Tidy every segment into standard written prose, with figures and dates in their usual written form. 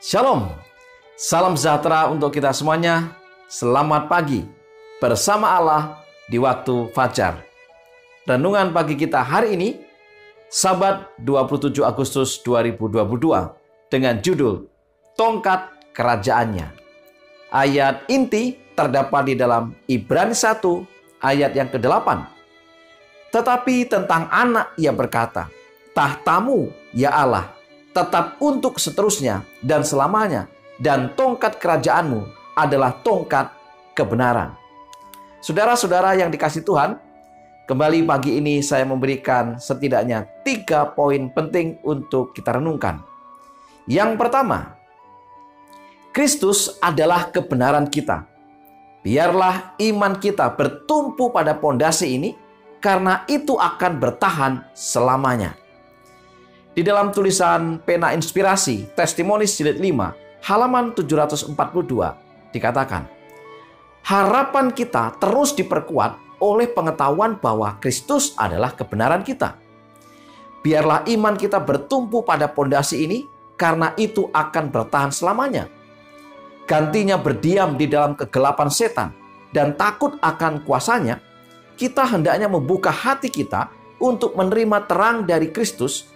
Shalom, salam sejahtera untuk kita semuanya. Selamat pagi bersama Allah di waktu fajar. Renungan pagi kita hari ini, Sabat 27 Agustus 2022, dengan judul Tongkat Kerajaannya. Ayat inti terdapat di dalam Ibrani 1 ayat yang ke-8. Tetapi tentang anak ia berkata, tahtamu ya Allah tetap untuk seterusnya dan selamanya, dan tongkat kerajaanmu adalah tongkat kebenaran. Saudara-saudara yang dikasihi Tuhan, kembali pagi ini saya memberikan setidaknya 3 poin penting untuk kita renungkan. Yang pertama, Kristus adalah kebenaran kita. Biarlah iman kita bertumpu pada pondasi ini, karena itu akan bertahan selamanya. Di dalam tulisan Pena Inspirasi, Testimonies jilid 5, halaman 742, dikatakan, harapan kita terus diperkuat oleh pengetahuan bahwa Kristus adalah kebenaran kita. Biarlah iman kita bertumpu pada pondasi ini, karena itu akan bertahan selamanya. Gantinya berdiam di dalam kegelapan setan dan takut akan kuasanya, kita hendaknya membuka hati kita untuk menerima terang dari Kristus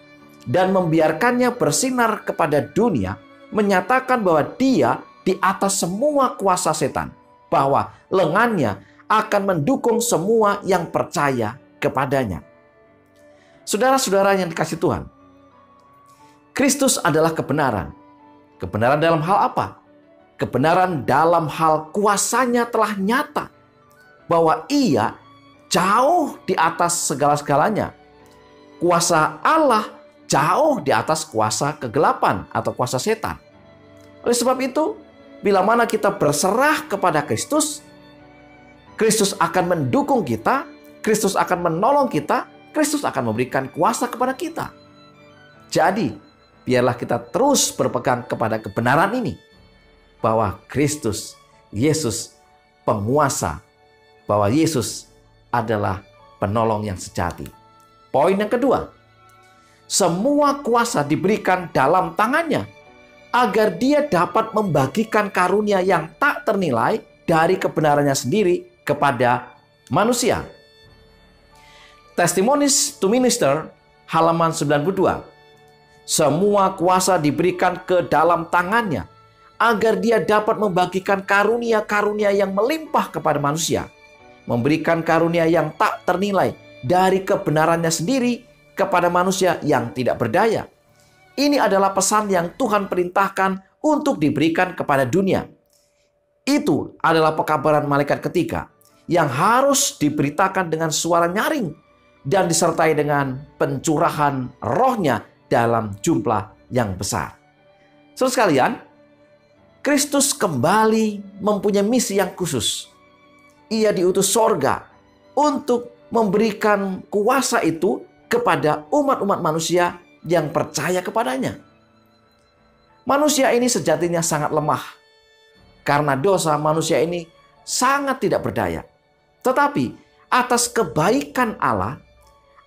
dan membiarkannya bersinar kepada dunia, menyatakan bahwa Dia di atas semua kuasa setan, bahwa lengannya akan mendukung semua yang percaya kepadanya. Saudara-saudara yang dikasihi Tuhan, Kristus adalah kebenaran. Kebenaran dalam hal apa? Kebenaran dalam hal kuasanya telah nyata, bahwa Ia jauh di atas segala-segalanya. Kuasa Allah jauh di atas kuasa kegelapan atau kuasa setan. Oleh sebab itu, bila mana kita berserah kepada Kristus, Kristus akan mendukung kita, Kristus akan menolong kita, Kristus akan memberikan kuasa kepada kita. Jadi, biarlah kita terus berpegang kepada kebenaran ini, bahwa Kristus, Yesus, penguasa, bahwa Yesus adalah penolong yang sejati. Poin yang kedua, semua kuasa diberikan dalam tangannya, agar Dia dapat membagikan karunia yang tak ternilai dari kebenarannya sendiri kepada manusia. Testimonies to Minister, halaman 92. Semua kuasa diberikan ke dalam tangannya, agar Dia dapat membagikan karunia-karunia yang melimpah kepada manusia, memberikan karunia yang tak ternilai dari kebenarannya sendiri kepada manusia yang tidak berdaya. Ini adalah pesan yang Tuhan perintahkan untuk diberikan kepada dunia. Itu adalah pekabaran malaikat ketiga yang harus diberitakan dengan suara nyaring dan disertai dengan pencurahan rohnya dalam jumlah yang besar. Saudara sekalian, Kristus kembali mempunyai misi yang khusus. Ia diutus sorga untuk memberikan kuasa itu kepada umat-umat manusia yang percaya kepadanya. Manusia ini sejatinya sangat lemah. Karena dosa, manusia ini sangat tidak berdaya. Tetapi atas kebaikan Allah,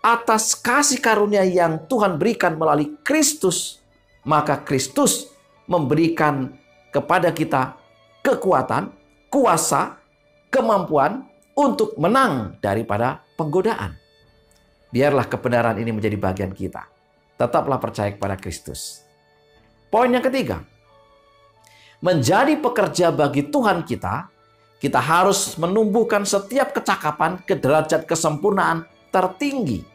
atas kasih karunia yang Tuhan berikan melalui Kristus, maka Kristus memberikan kepada kita kekuatan, kuasa, kemampuan untuk menang daripada penggodaan. Biarlah kebenaran ini menjadi bagian kita. Tetaplah percaya kepada Kristus. Poin yang ketiga, menjadi pekerja bagi Tuhan kita, kita harus menumbuhkan setiap kecakapan ke derajat kesempurnaan tertinggi.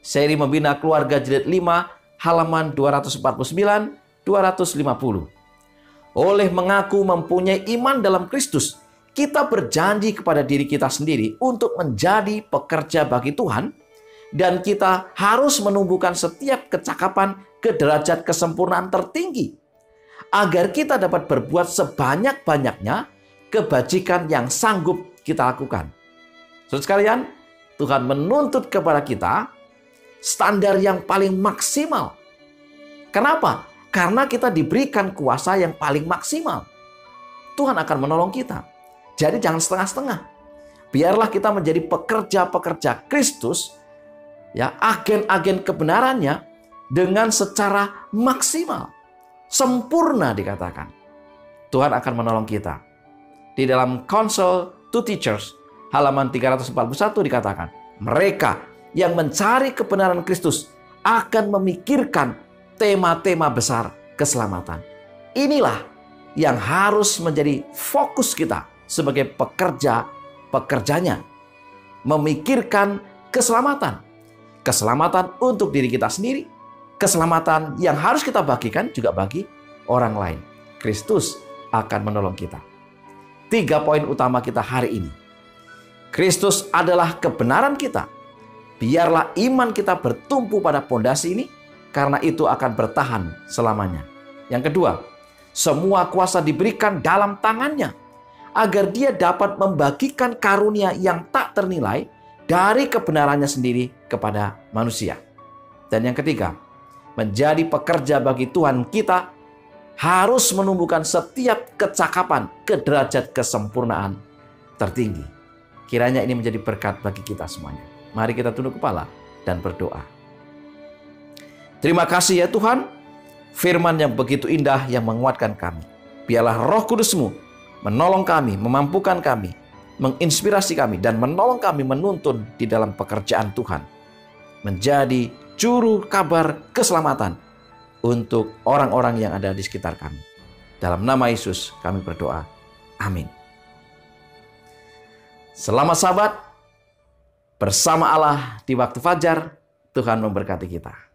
Seri Membina Keluarga jilid 5, halaman 249-250. Oleh mengaku mempunyai iman dalam Kristus, kita berjanji kepada diri kita sendiri untuk menjadi pekerja bagi Tuhan, dan kita harus menumbuhkan setiap kecakapan ke derajat kesempurnaan tertinggi, agar kita dapat berbuat sebanyak-banyaknya kebajikan yang sanggup kita lakukan. Saudara sekalian, Tuhan menuntut kepada kita standar yang paling maksimal. Kenapa? Karena kita diberikan kuasa yang paling maksimal. Tuhan akan menolong kita. Jadi jangan setengah-setengah. Biarlah kita menjadi pekerja-pekerja Kristus, ya, agen-agen kebenarannya dengan secara maksimal. sempurna dikatakan. Tuhan akan menolong kita. Di dalam Counsel to Teachers, halaman 341 dikatakan, mereka yang mencari kebenaran Kristus akan memikirkan tema-tema besar keselamatan. Inilah yang harus menjadi fokus kita sebagai pekerjanya. Memikirkan keselamatan. Keselamatan untuk diri kita sendiri. Keselamatan yang harus kita bagikan juga bagi orang lain. Kristus akan menolong kita. 3 poin utama kita hari ini. Kristus adalah kebenaran kita. Biarlah iman kita bertumpu pada pondasi ini, karena itu akan bertahan selamanya. Yang kedua, semua kuasa diberikan dalam tangannya, agar dia dapat membagikan karunia yang tak ternilai dari kebenarannya sendiri kepada manusia. Dan yang ketiga, menjadi pekerja bagi Tuhan kita harus menumbuhkan setiap kecakapan ke derajat kesempurnaan tertinggi. Kiranya ini menjadi berkat bagi kita semuanya. Mari kita tunduk kepala dan berdoa. Terima kasih ya Tuhan, firman yang begitu indah yang menguatkan kami. Biarlah Roh Kudus-Mu menolong kami, memampukan kami, menginspirasi kami, dan menolong kami menuntun di dalam pekerjaan Tuhan. Menjadi juru kabar keselamatan untuk orang-orang yang ada di sekitar kami. Dalam nama Yesus kami berdoa. Amin. Selamat sahabat, bersama Allah di waktu fajar. Tuhan memberkati kita.